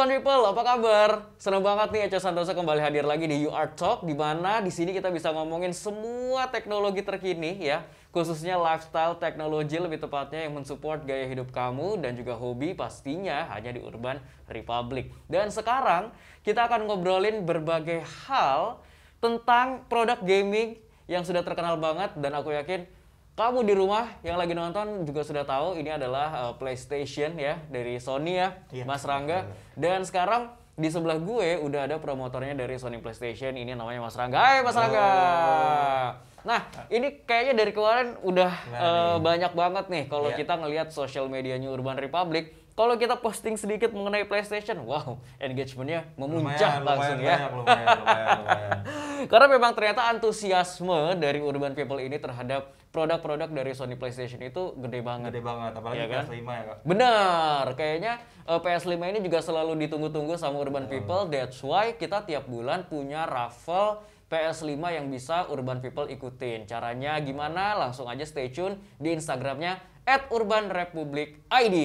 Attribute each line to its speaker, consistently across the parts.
Speaker 1: Urban People, apa kabar? Senang banget nih Eco Santoso kembali hadir lagi di UR Talk, di mana di sini kita bisa ngomongin semua teknologi terkini ya, khususnya lifestyle teknologi lebih tepatnya yang mensupport gaya hidup kamu dan juga hobi pastinya hanya di Urban Republic. Dan sekarang kita akan ngobrolin berbagai hal tentang produk gaming yang sudah terkenal banget dan aku yakin kamu di rumah yang lagi nonton juga sudah tahu ini adalah PlayStation ya dari Sony ya, Mas Rangga. Dan sekarang di sebelah gue udah ada promotornya dari Sony PlayStation, ini namanya Mas Rangga. Hai Mas Rangga. Nah, ini kayaknya dari kemarin udah banyak banget nih kalau kita ngelihat sosial medianya Urban Republic. Kalau kita posting sedikit mengenai PlayStation, wow, engagementnya memuncak langsung ya.
Speaker 2: Lumayan.
Speaker 1: Karena memang ternyata antusiasme dari Urban People ini terhadap produk-produk dari Sony PlayStation itu gede banget.
Speaker 2: Apalagi
Speaker 1: ya kan?
Speaker 2: PS5 ya Kak.
Speaker 1: Benar, kayaknya PS5 ini juga selalu ditunggu-tunggu sama Urban People. That's why kita tiap bulan punya raffle PS5 yang bisa Urban People ikutin. Caranya gimana? Langsung aja stay tune di Instagramnya @urbanrepublic_id.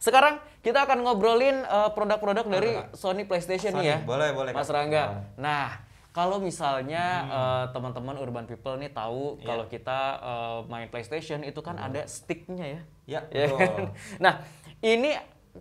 Speaker 1: Sekarang kita akan ngobrolin produk-produk dari Sony PlayStation nih ya,
Speaker 2: boleh
Speaker 1: Mas Rangga. Nah, kalau misalnya teman-teman Urban People nih tahu kalau kita main PlayStation itu kan ada sticknya ya.
Speaker 2: Ya, betul.
Speaker 1: Nah, ini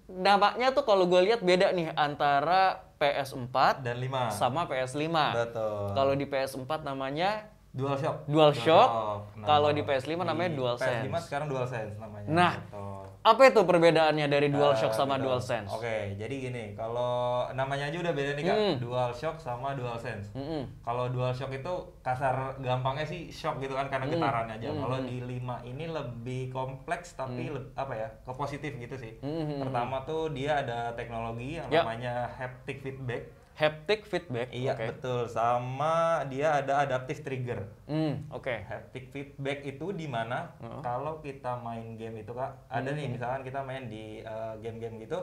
Speaker 1: nampaknya tuh kalau gue lihat beda nih antara PS4
Speaker 2: Dan 5
Speaker 1: sama PS5.
Speaker 2: Betul.
Speaker 1: Kalau di PS4 namanya
Speaker 2: DualShock.
Speaker 1: Nah, kalau di PS5 namanya DualSense.
Speaker 2: PS5 sekarang DualSense namanya.
Speaker 1: Nah,
Speaker 2: betul.
Speaker 1: Apa itu perbedaannya dari DualShock sama
Speaker 2: Betul.
Speaker 1: DualSense?
Speaker 2: Oke, jadi gini, kalau namanya aja udah beda nih Kak, DualShock sama DualSense. Kalau DualShock itu kasar gampangnya sih shock gitu kan karena getarannya aja. Kalau di 5 ini lebih kompleks tapi ke positif gitu sih. Pertama tuh dia ada teknologi yang namanya haptic feedback.
Speaker 1: Haptic feedback?
Speaker 2: Iya, betul. Sama dia ada adaptive trigger. Haptic feedback itu di mana kalau kita main game itu Kak, ada nih misalkan kita main di game-game gitu,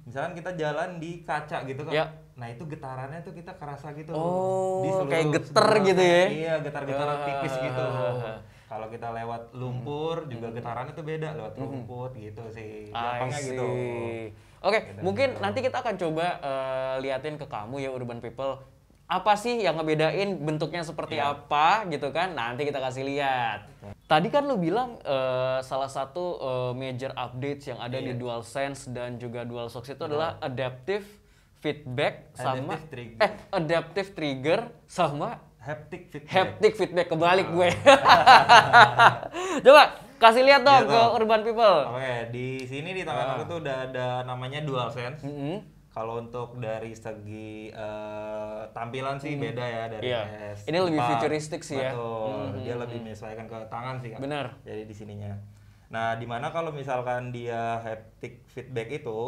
Speaker 2: misalkan kita jalan di kaca gitu Kak. Nah, itu getarannya tuh kita kerasa gitu.
Speaker 1: Oh, kayak getar gitu ya?
Speaker 2: Iya, getar-getar tipis gitu. Kalau kita lewat lumpur juga getarannya tuh beda lewat rumput gitu sih. Gampangnya gitu.
Speaker 1: Oke, mungkin nanti kita akan coba liatin ke kamu ya Urban People. Apa sih yang ngebedain bentuknya seperti apa gitu kan? Nanti kita kasih lihat. Tadi kan lu bilang salah satu major updates yang ada di DualSense dan juga DualShock itu adalah adaptive feedback sama adaptive trigger sama
Speaker 2: haptic feedback.
Speaker 1: Haptic feedback, kebalik gue. Coba kasih lihat dong ke Urban People.
Speaker 2: Oke, di sini di tangan aku tuh udah ada namanya DualSense. Kalau untuk dari segi tampilan sih beda ya dari PS4.
Speaker 1: Ini lebih futuristik sih ya.
Speaker 2: Betul. Dia lebih menyesuaikan ke tangan sih Kak.
Speaker 1: Benar.
Speaker 2: Jadi di sininya. Nah, dimana kalau misalkan dia haptic feedback itu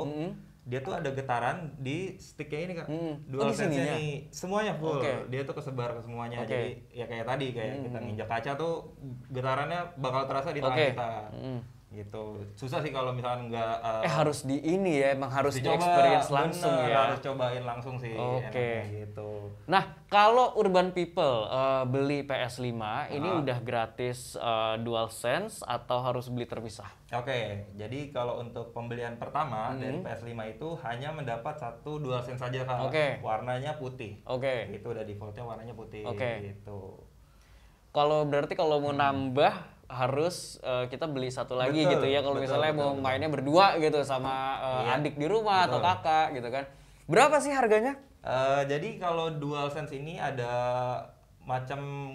Speaker 2: dia tuh ada getaran di sticknya ini Kak. DualSense-nya nih semuanya full. Dia tuh kesebar ke semuanya. Jadi ya kayak tadi kayak kita nginjak kaca tuh getarannya bakal terasa di tangan kita. Gitu. Susah sih kalau misalkan nggak
Speaker 1: harus di ini ya, emang harus di experience langsung ya.
Speaker 2: Harus cobain langsung sih. Gitu.
Speaker 1: Nah, kalau Urban People beli PS5 ini udah gratis DualSense atau harus beli terpisah?
Speaker 2: Oke, jadi kalau untuk pembelian pertama dari PS5 itu hanya mendapat satu DualSense saja Kak. Warnanya putih. Itu udah defaultnya warnanya putih. Gitu.
Speaker 1: Kalau berarti kalau mau nambah harus kita beli satu lagi gitu ya kalau misalnya mau mainnya berdua gitu sama adik di rumah atau kakak gitu kan. Berapa sih harganya?
Speaker 2: Jadi kalau DualSense ini ada macam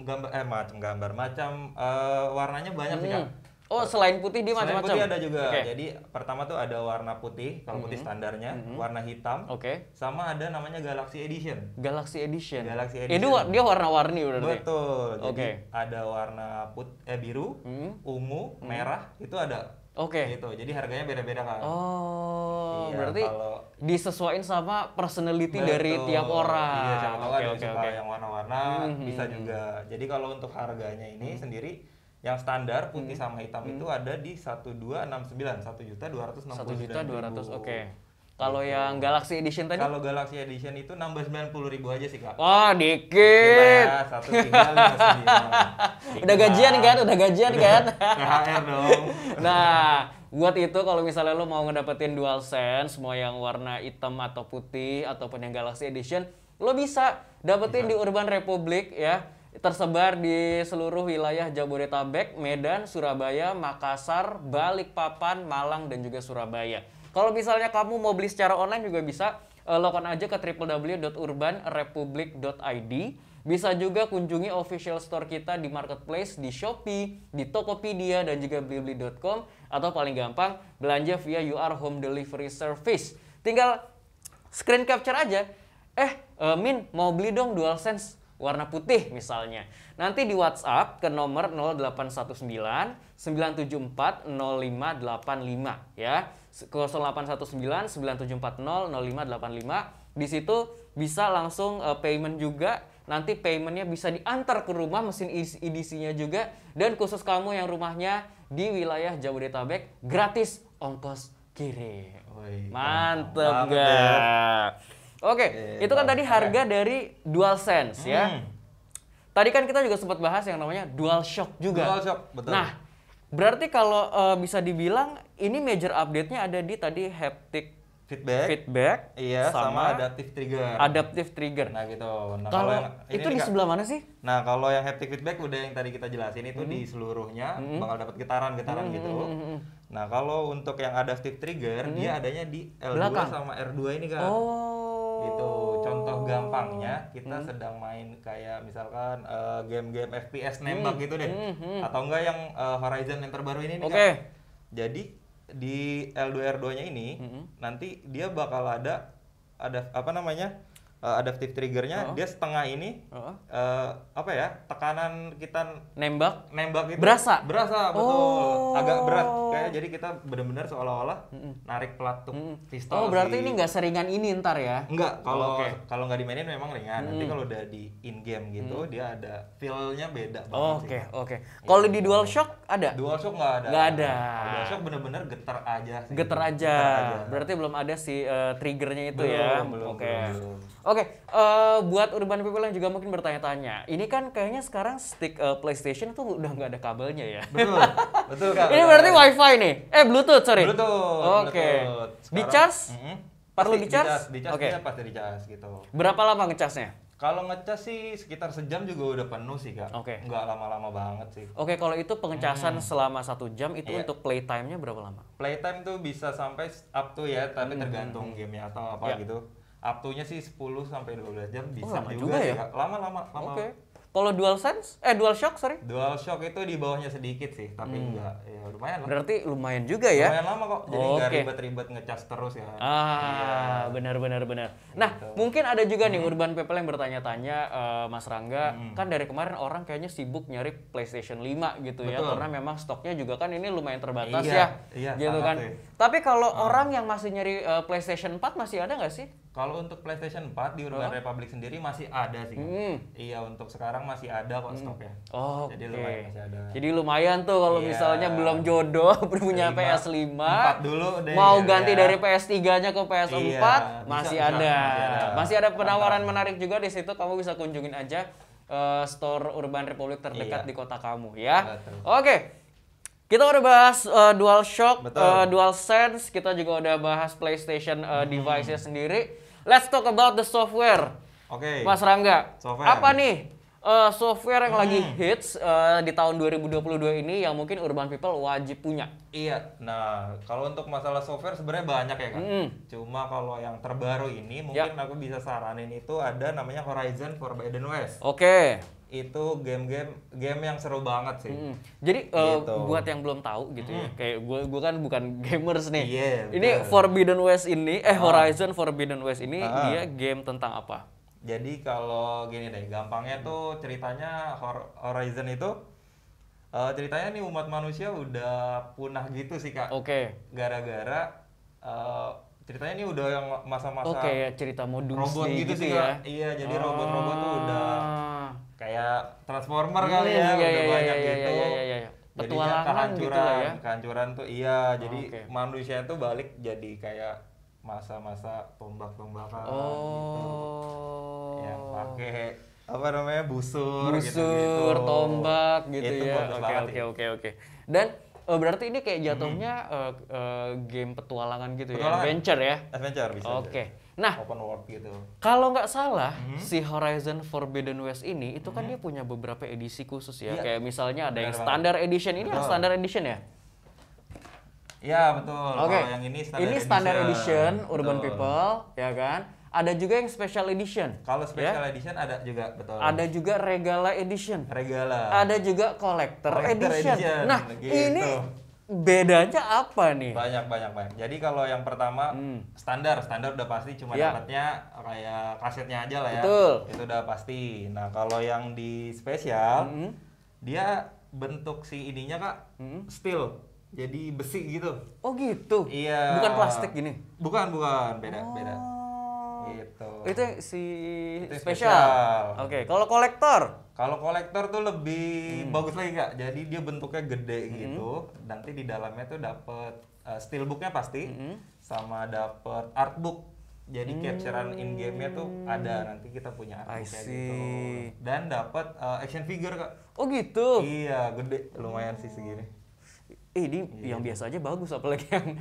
Speaker 2: warnanya banyak sih Kak.
Speaker 1: Oh, selain putih dia macam-macam.
Speaker 2: Selain putih ada juga. Jadi pertama tuh ada warna putih, kalau putih standarnya, warna hitam. Sama ada namanya Galaxy Edition.
Speaker 1: Galaxy Edition.
Speaker 2: Ini
Speaker 1: dia warna-warni berarti.
Speaker 2: Betul. Jadi ada warna biru, ungu, merah, itu ada. Gitu. Jadi harganya beda-beda Kak.
Speaker 1: Oh, berarti disesuaikan sama personality dari tiap orang.
Speaker 2: Iya, siapa tahu ada suka yang warna-warna bisa juga. Jadi kalau untuk harganya ini sendiri yang standar putih sama hitam itu ada di 1269, 1.269.000.
Speaker 1: Kalau yang Galaxy Edition tadi?
Speaker 2: Kalau Galaxy Edition itu nambah 90.000 aja sih Kak.
Speaker 1: Wah, dikit.
Speaker 2: 1.359.
Speaker 1: Udah gajian kan?
Speaker 2: THR dong.
Speaker 1: Nah, Buat itu kalau misalnya lo mau ngedapetin DualSense, mau yang warna hitam atau putih ataupun yang Galaxy Edition, lo bisa dapetin di Urban Republic ya. Tersebar di seluruh wilayah Jabodetabek, Medan, Surabaya, Makassar, Balikpapan, Malang, dan juga Surabaya. Kalau misalnya kamu mau beli secara online juga bisa, login aja ke www.urbanrepublic.id. Bisa juga kunjungi official store kita di Marketplace, di Shopee, di Tokopedia, dan juga blibli.com. Atau paling gampang, belanja via UR Home Delivery Service. Tinggal screen capture aja. Min, mau beli dong DualSense warna putih misalnya. Nanti di WhatsApp ke nomor 0819 974 0585 ya. 0819 9740 0585. Di situ bisa langsung payment juga. Nanti paymentnya bisa diantar ke rumah, mesin edisinya juga. Dan khusus kamu yang rumahnya di wilayah Jabodetabek, gratis ongkos kirim. Mantep gak? Oke, itu kan tadi harga dari DualSense ya. Tadi kan kita juga sempat bahas yang namanya DualShock juga.
Speaker 2: DualShock, betul.
Speaker 1: Nah, berarti kalau bisa dibilang ini major update-nya ada di tadi haptic feedback,
Speaker 2: iya, sama adaptive trigger.
Speaker 1: Adaptive trigger.
Speaker 2: Nah gitu. Nah,
Speaker 1: kalau yang itu di sebelah mana sih?
Speaker 2: Nah kalau yang haptic feedback udah yang tadi kita jelasin itu di seluruhnya bakal dapat getaran-getaran gitu. Nah kalau untuk yang adaptive trigger dia adanya di L2 belakang sama R2 ini Kak. Gitu. Contoh gampangnya kita sedang main kayak misalkan game-game FPS nembak gitu deh. Atau enggak yang Horizon yang terbaru ini nih Kak. Jadi di L2 R2-nya ini nanti dia bakal ada apa namanya? Adaptive triggernya dia setengah ini apa ya, tekanan kita nembak itu berasa betul, agak berat kayak, jadi kita benar-benar seolah-olah narik pelatuk pistol.
Speaker 1: Berarti ini nggak seringan ini ntar ya?
Speaker 2: Enggak, kalau nggak dimainin memang ringan. Nanti kalau udah di in game gitu dia ada feel-nya beda banget.
Speaker 1: Oke. Kalau di DualShock ada?
Speaker 2: DualShock nggak ada.
Speaker 1: Nggak ada.
Speaker 2: DualShock bener-bener getar aja sih.
Speaker 1: Getar aja. Berarti belum ada si triggernya itu ya? Oke, buat urban people yang juga mungkin bertanya-tanya, ini kan kayaknya sekarang stick PlayStation tuh udah nggak ada kabelnya ya?
Speaker 2: Betul Kak.
Speaker 1: Ini berarti WiFi nih? Bluetooth, sorry.
Speaker 2: Bluetooth.
Speaker 1: Oke. Di-charge? Perlu di-charge?
Speaker 2: Dia pasti di-charge gitu.
Speaker 1: Berapa lama nge-charge-nya?
Speaker 2: Kalau ngecas sih sekitar sejam juga udah penuh sih Kak. Nggak lama-lama banget sih.
Speaker 1: Kalau itu pengecasan selama 1 jam itu untuk playtime-nya berapa lama?
Speaker 2: Playtime tuh bisa sampai up to ya, tapi tergantung gamenya atau apa gitu. Up to-nya sih 10 sampai 12 jam bisa juga sih Kak. Lama.
Speaker 1: Kalau DualShock, sorry.
Speaker 2: DualShock itu di bawahnya sedikit sih, tapi enggak, ya lumayan lah.
Speaker 1: Berarti lumayan juga ya?
Speaker 2: Lumayan lama kok, jadi nggak ribet-ribet ngecas terus ya.
Speaker 1: Benar. Nah, mungkin ada juga nih urban people yang bertanya-tanya, Mas Rangga, kan dari kemarin orang kayaknya sibuk nyari PlayStation 5 gitu ya, karena memang stoknya juga kan ini lumayan terbatas gitu kan. Tapi kalau orang yang masih nyari PlayStation 4 masih ada nggak sih?
Speaker 2: Kalau untuk PlayStation 4 di Urban Republic sendiri masih ada sih. Iya, untuk sekarang masih ada kok stoknya. Jadi lumayan masih ada.
Speaker 1: Jadi lumayan tuh kalau misalnya belum jodoh punya PS5,
Speaker 2: 4 dulu deh,
Speaker 1: mau ganti dari PS3-nya ke PS4, masih ada. Masih ada penawaran menarik juga di situ. Kamu bisa kunjungin aja store Urban Republic terdekat di kota kamu ya. Oke. Kita udah bahas DualShock, DualSense, kita juga udah bahas PlayStation device-nya sendiri. Let's talk about the software. Mas Rangga, apa nih software yang lagi hits di tahun 2022 ini yang mungkin urban people wajib punya?
Speaker 2: Iya, nah kalau untuk masalah software sebenarnya banyak ya kan. Cuma kalau yang terbaru ini mungkin aku bisa saranin itu ada namanya Horizon Forbidden West. Itu game yang seru banget sih.
Speaker 1: Jadi buat yang belum tahu gitu ya, kayak gue kan bukan gamers nih. Ini Forbidden West ini, Horizon Forbidden West ini dia game tentang apa?
Speaker 2: Jadi kalau gini deh, gampangnya tuh ceritanya Horizon itu ceritanya nih umat manusia udah punah gitu sih Kak. Gara-gara ceritanya ini udah yang masa-masa
Speaker 1: cerita modus
Speaker 2: robot gitu sih ya. Iya, jadi robot-robot tuh udah kayak Transformer kali ya, udah banyak gitu. Jadinya kehancuran tuh jadi manusia tuh balik jadi kayak masa-masa tombak-tombakan gitu. Yang pakai apa namanya busur gitu,
Speaker 1: tombak gitu
Speaker 2: itu
Speaker 1: ya. Oke. Dan berarti ini kayak jatuhnya game petualangan gitu ya, adventure ya?
Speaker 2: Adventure bisa.
Speaker 1: Oke. Nah,
Speaker 2: open world gitu.
Speaker 1: Kalau nggak salah, si Horizon Forbidden West ini itu kan dia punya beberapa edisi khusus ya. Kayak misalnya ada yang Standard Edition. Ini yang Standard Edition ya?
Speaker 2: Iya, betul.
Speaker 1: Oke.
Speaker 2: Kalau yang
Speaker 1: ini Standard Edition Urban People, ya kan? Ada juga yang Special Edition.
Speaker 2: Kalau Special Edition ada juga, betul.
Speaker 1: Ada juga Regala Edition.
Speaker 2: Regala.
Speaker 1: Ada juga Collector Edition. Nah, gitu. Ini bedanya apa nih?
Speaker 2: Banyak. Jadi kalau yang pertama standar udah pasti cuma dapatnya kayak kasetnya aja lah ya.
Speaker 1: Betul.
Speaker 2: Itu udah pasti. Nah, kalau yang di spesial dia bentuk si ininya Kak steel. Jadi besi gitu.
Speaker 1: Oh gitu.
Speaker 2: Iya.
Speaker 1: Bukan plastik gini.
Speaker 2: Bukan, beda. Gitu.
Speaker 1: Itu si spesial. Oke, kalau kolektor?
Speaker 2: Kalau kolektor tuh lebih bagus lagi Kak. Jadi dia bentuknya gede gitu. Nanti di dalamnya tuh dapet steelbooknya pasti, sama dapet artbook. Jadi capturean in game-nya tuh ada. Nanti kita punya artbooknya gitu. Dan dapet action figure Kak.
Speaker 1: Oh gitu.
Speaker 2: Iya, gede. Lumayan sih segini.
Speaker 1: Ini yang biasa aja bagus, apalagi yang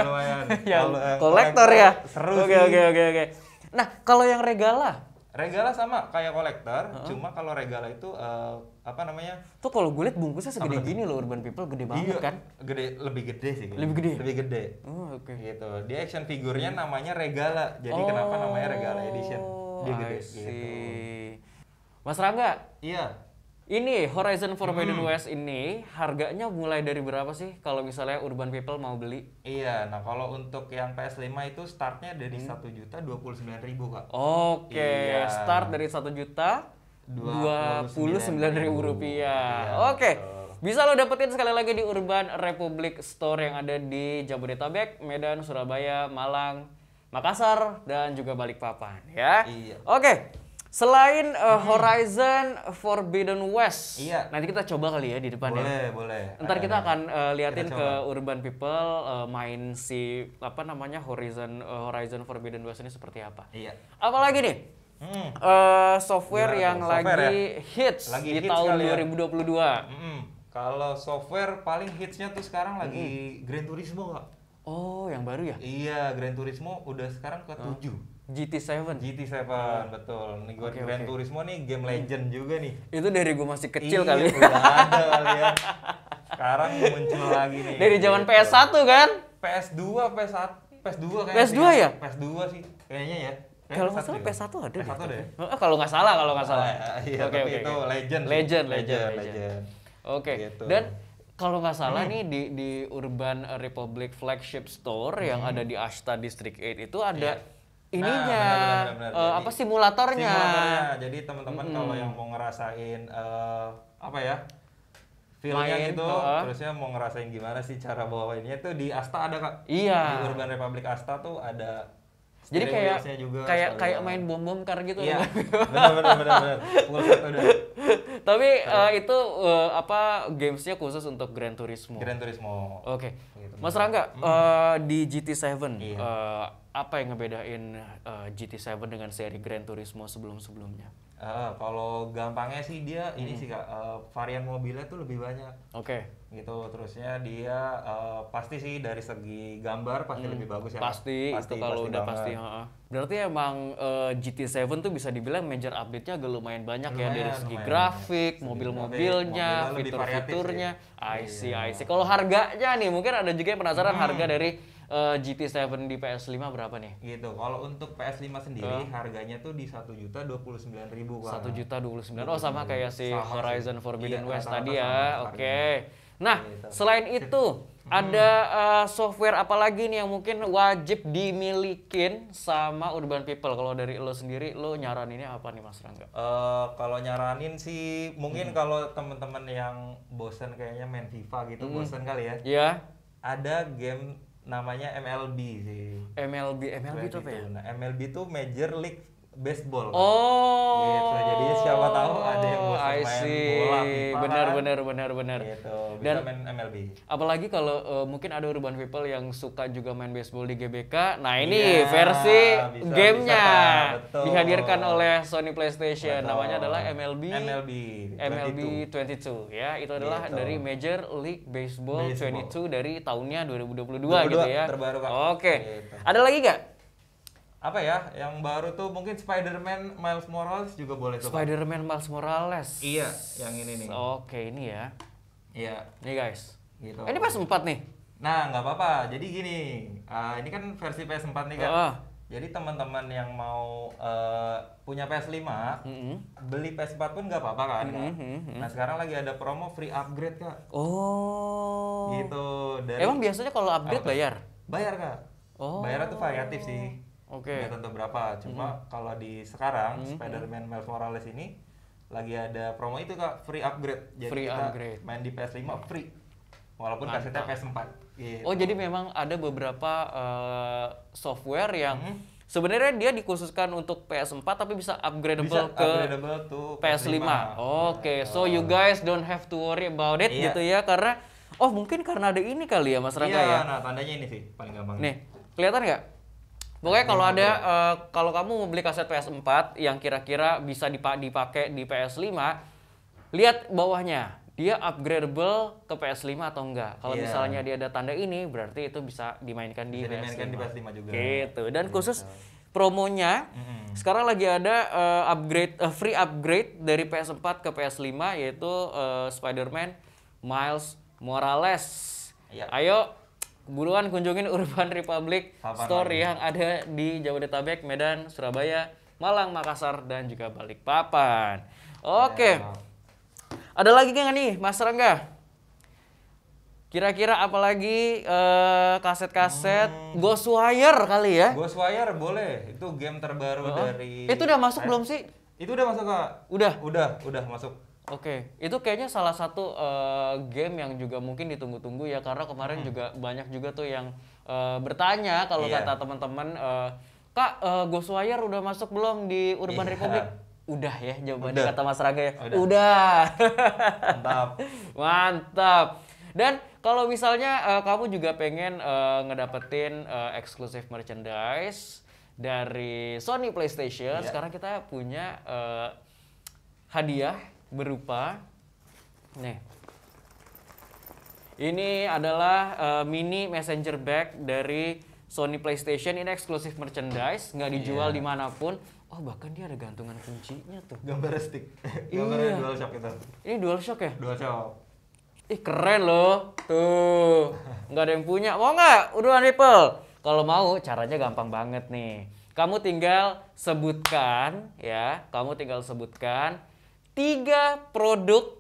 Speaker 2: lumayan.
Speaker 1: yang kolektor ya.
Speaker 2: Seru
Speaker 1: sih. Oke. Nah, kalau yang Regala
Speaker 2: sama kayak kolektor, cuma kalau Regala itu apa namanya?
Speaker 1: Tuh kalau gue liat bungkusnya segede gini loh, Urban People gede banget kan?
Speaker 2: Lebih gede sih.
Speaker 1: Lebih gede.
Speaker 2: Oh, oke. Gitu. Dia action figurnya namanya Regala. Jadi kenapa namanya Regala Edition? Dia gede gitu.
Speaker 1: Mas Rangga?
Speaker 2: Iya.
Speaker 1: Ini Horizon Forbidden West ini harganya mulai dari berapa sih kalau misalnya Urban People mau beli?
Speaker 2: Iya, nah kalau untuk yang PS5 itu startnya dari 1.029.000 Kak.
Speaker 1: Oke, start dari 1.029.000 rupiah. Oke, bisa lo dapetin sekali lagi di Urban Republic Store yang ada di Jabodetabek, Medan, Surabaya, Malang, Makassar, dan juga Balikpapan ya.
Speaker 2: Iya.
Speaker 1: Oke. Selain Horizon Forbidden West, nanti kita coba kali ya di depan ya.
Speaker 2: Boleh.
Speaker 1: Ntar kita akan liatin ke Urban People main si Horizon Forbidden West ini seperti apa.
Speaker 2: Iya.
Speaker 1: Apalagi nih? Software yang lagi hits di tahun 2022.
Speaker 2: Kalau software paling hitsnya tuh sekarang lagi Gran Turismo Kak.
Speaker 1: Oh, yang baru ya?
Speaker 2: Iya, Gran Turismo udah sekarang ke-7.
Speaker 1: GT7,
Speaker 2: betul. Nih Gran Turismo nih game legend juga nih.
Speaker 1: Itu dari gue masih kecil kali.
Speaker 2: Udah ada kali ya. Sekarang muncul lagi nih.
Speaker 1: Dari zaman PS1 kan?
Speaker 2: PS2 kayaknya.
Speaker 1: PS2 ya?
Speaker 2: PS2 sih kayaknya ya.
Speaker 1: Kalau nggak salah PS1 ada deh.
Speaker 2: PS1 deh.
Speaker 1: Kalau nggak salah.
Speaker 2: Iya, tapi itu legend.
Speaker 1: Oke. Dan kalau nggak salah nih di Urban Republic Flagship Store yang ada di Ashta District 8 itu ada ininya,
Speaker 2: benar.
Speaker 1: apa simulatornya.
Speaker 2: Jadi teman-teman kalau yang mau ngerasain apa ya, feelnya gitu, terusnya mau ngerasain gimana sih cara bawainnya tuh di Asta ada Kak.
Speaker 1: Iya.
Speaker 2: Di Urban Republic Asta tuh ada.
Speaker 1: Jadi kayak main bom kar gitu.
Speaker 2: Iya. Benar. Full set udah.
Speaker 1: Tapi itu gamesnya khusus untuk Gran Turismo. Oke. Gitu. Mas Rangga, di GT7 apa yang ngebedain GT7 dengan seri Gran Turismo sebelum-sebelumnya?
Speaker 2: Kalau gampangnya sih dia ini sih Kak, varian mobilnya tuh lebih banyak.
Speaker 1: Oke.
Speaker 2: Gitu, terusnya dia pasti sih dari segi gambar pasti lebih bagus ya.
Speaker 1: Pasti itu kalau udah pasti. Berarti emang GT7 tuh bisa dibilang major update-nya agak lumayan banyak ya dari segi grafik, mobil-mobilnya, fitur-fiturnya. I see. Kalau harganya nih mungkin ada juga yang penasaran harga dari GT7 di PS5 berapa nih?
Speaker 2: Gitu. Kalau untuk PS5 sendiri harganya tuh di 1.029.000 Pak.
Speaker 1: 1.029. Oh, sama kayak si Horizon Forbidden West tadi ya. Oke. Nah, selain itu ada software apa lagi nih yang mungkin wajib dimilikin sama Urban People? Kalau dari lo sendiri, lo nyaraninnya apa nih Mas Rangga?
Speaker 2: Kalau nyaranin sih mungkin kalau teman-teman yang bosen kayaknya main FIFA gitu, bosen kali ya.
Speaker 1: Iya.
Speaker 2: Ada game namanya MLB sih.
Speaker 1: MLB itu apa ya?
Speaker 2: Nah, MLB itu Major League baseball.
Speaker 1: Oh.
Speaker 2: Gitu. Jadi siapa tahu ada yang bosan
Speaker 1: I
Speaker 2: main
Speaker 1: see.
Speaker 2: bola FIFA.
Speaker 1: Benar.
Speaker 2: Gitu. Bisa
Speaker 1: Dan
Speaker 2: main MLB.
Speaker 1: apalagi kalau mungkin ada urban people yang suka juga main baseball di GBK. Nah, ini
Speaker 2: Iya,
Speaker 1: versi
Speaker 2: bisa,
Speaker 1: gamenya
Speaker 2: betul.
Speaker 1: dihadirkan oleh Sony PlayStation.
Speaker 2: Betul.
Speaker 1: Namanya adalah MLB 22
Speaker 2: 22.
Speaker 1: ya. Itu adalah
Speaker 2: Gitu.
Speaker 1: dari Major League Baseball 22 dari tahunnya 2022
Speaker 2: 22
Speaker 1: gitu ya.
Speaker 2: terbaru, Kak.
Speaker 1: Oke.
Speaker 2: Gitu.
Speaker 1: Ada lagi nggak?
Speaker 2: Apa ya? Yang baru tuh mungkin Spider-Man Miles Morales juga boleh tuh. Kak.
Speaker 1: Spider-Man Miles Morales.
Speaker 2: Iya, yang ini nih.
Speaker 1: Oke, ini ya.
Speaker 2: Iya.
Speaker 1: Nih guys.
Speaker 2: Gitu.
Speaker 1: Ini PS4 nih.
Speaker 2: Nah, nggak apa-apa. Jadi gini, ini kan versi PS4 nih, Kak. Jadi teman-teman yang mau punya PS5, beli PS4 pun nggak apa-apa kan, Kak? Nah, sekarang lagi ada promo free upgrade, Kak.
Speaker 1: Oh.
Speaker 2: Gitu.
Speaker 1: Emang biasanya kalau upgrade bayar?
Speaker 2: Bayar, Kak.
Speaker 1: Oh.
Speaker 2: Bayarnya tuh variatif sih.
Speaker 1: Oke.
Speaker 2: Nggak tentu berapa. Cuma kalau di sekarang Spider-Man Miles Morales ini lagi ada promo itu, Kak, free upgrade. Jadi
Speaker 1: Free
Speaker 2: kita
Speaker 1: upgrade.
Speaker 2: main di PS5 free. Walaupun kasetnya PS4. Gitu.
Speaker 1: Oh, jadi memang ada beberapa software yang sebenarnya dia dikhususkan untuk PS4 tapi bisa upgradable
Speaker 2: Bisa
Speaker 1: ke
Speaker 2: upgradable tuh
Speaker 1: PS5. Oke, so you guys don't have to worry about it
Speaker 2: Iya.
Speaker 1: gitu ya, karena mungkin karena ada ini kali ya Mas Rangga ya.
Speaker 2: Nah tandanya ini sih paling gampang.
Speaker 1: Nih, kelihatan nggak? Pokoknya kalau ada kalau kamu mau beli kaset PS4 yang kira-kira bisa dipakai di PS5, lihat bawahnya. Dia upgradable ke PS5 atau enggak. Kalau misalnya dia ada tanda ini, berarti itu bisa dimainkan di PS5.
Speaker 2: Dimainkan di PS5 juga.
Speaker 1: Gitu. Dan khusus promonya sekarang lagi ada free upgrade dari PS4 ke PS5 yaitu Spider-Man Miles Morales.
Speaker 2: Iya.
Speaker 1: Ayo buruan kunjungin Urban Republic
Speaker 2: Kapan
Speaker 1: Store
Speaker 2: lagi?
Speaker 1: yang ada di Jabodetabek, Medan, Surabaya, Malang, Makassar, dan juga Balikpapan. Oke.
Speaker 2: Ya.
Speaker 1: Ada lagi nggak nih, Mas Rangga? Kira-kira apalagi kaset-kaset Ghostwire kali ya?
Speaker 2: Ghostwire boleh. Itu game terbaru dari.
Speaker 1: Itu udah masuk belum sih?
Speaker 2: Itu udah masuk, Kak. Udah masuk.
Speaker 1: Oke, itu kayaknya salah satu game yang juga mungkin ditunggu-tunggu ya, karena kemarin juga banyak juga tuh yang bertanya kalau kata teman-teman, Kak, Ghostwire udah masuk belum di Urban Republic? Udah ya jawabannya kata Mas Rangga ya. Udah. Mantap. Dan kalau misalnya kamu juga pengen ngedapetin eksklusif merchandise dari Sony PlayStation, sekarang kita punya hadiah berupa nih. Ini adalah mini messenger bag dari Sony PlayStation. Ini eksklusif merchandise, nggak dijual dimanapun. Oh, bahkan dia ada gantungan kuncinya tuh.
Speaker 2: Gambar stick. Gambarnya DualShock itu.
Speaker 1: Ini DualShock ya?
Speaker 2: DualShock.
Speaker 1: Ih, keren loh. Tuh. Nggak ada yang punya. Mau nggak? Urban People? Kalau mau, caranya gampang banget nih. Kamu tinggal sebutkan, ya. Kamu tinggal sebutkan 3 produk,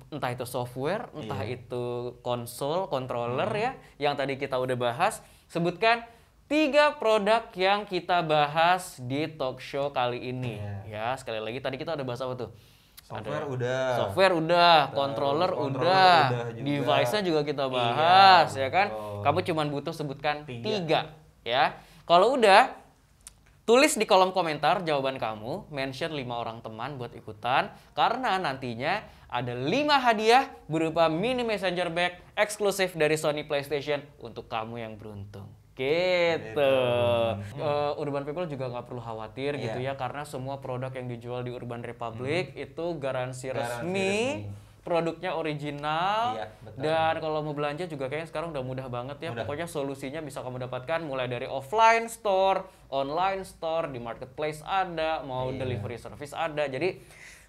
Speaker 1: entah itu software, entah itu konsol, controller ya, yang tadi kita udah bahas. Sebutkan 3 produk yang kita bahas di talk show kali ini. Ya, sekali lagi tadi kita udah bahas apa tuh? Software udah, controller udah, device-nya juga kita bahas, ya kan? Kamu cuma butuh sebutkan 3, ya. Kalau udah, tulis di kolom komentar jawaban kamu, mention 5 orang teman buat ikutan, karena nantinya ada 5 hadiah berupa mini messenger bag eksklusif dari Sony PlayStation untuk kamu yang beruntung. Gitu. Urban People juga nggak perlu khawatir gitu ya, karena semua produk yang dijual di Urban Republic itu garansi resmi, produknya original, dan kalau mau belanja juga kayaknya sekarang udah mudah banget ya. Pokoknya solusinya bisa kamu dapatkan mulai dari offline store, online store, di marketplace ada, mau delivery service ada. Jadi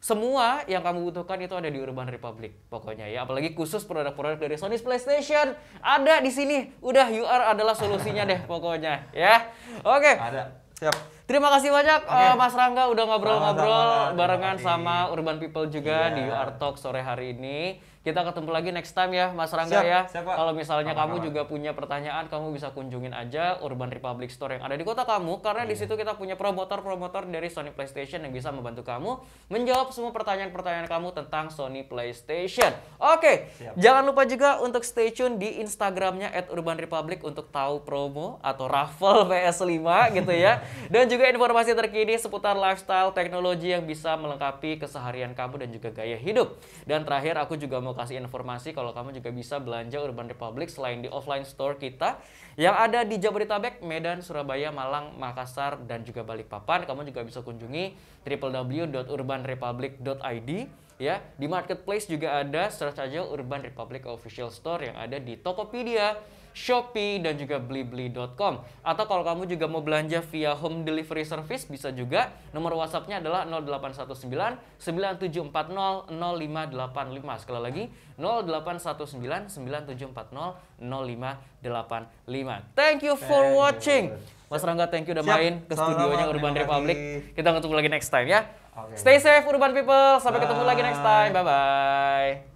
Speaker 1: semua yang kamu butuhkan itu ada di Urban Republic pokoknya ya. Apalagi khusus produk-produk dari Sony PlayStation ada di sini. Udah UR adalah solusinya deh pokoknya ya. Oke.
Speaker 2: Ada. Siap.
Speaker 1: Terima kasih banyak Mas Rangga udah ngobrol-ngobrol barengan sama Urban People juga di UR Talk sore hari ini. Kita ketemu lagi next time ya Mas Rangga ya. Kalau misalnya kamu juga punya pertanyaan, kamu bisa kunjungin aja Urban Republic Store yang ada di kota kamu, karena di situ kita punya promotor-promotor dari Sony PlayStation yang bisa membantu kamu menjawab semua pertanyaan-pertanyaan kamu tentang Sony PlayStation. Oke, jangan lupa juga untuk stay tune di Instagramnya @urbanrepublic untuk tahu promo atau raffle PS5 gitu ya. Dan juga informasi terkini seputar lifestyle teknologi yang bisa melengkapi keseharian kamu dan juga gaya hidup. Dan terakhir aku juga mau kasih informasi kalau kamu juga bisa belanja Urban Republic selain di offline store kita yang ada di Jabodetabek, Medan, Surabaya, Malang, Makassar, dan juga Balikpapan. Kamu juga bisa kunjungi www.urbanrepublic.id. Ya, di marketplace juga ada, search aja Urban Republic Official Store yang ada di Tokopedia, Shopee, dan juga blibli.com. Atau kalau kamu juga mau belanja via home delivery service, bisa juga. Nomor WhatsApp-nya adalah 0819 9740 0585. Sekali lagi, 0819 9740 0585. Thank you for watching. Mas Rangga, thank you udah main ke studionya Urban Republic. Kita ketemu lagi next time ya. Stay safe Urban People. Sampai ketemu lagi next time. Bye-bye.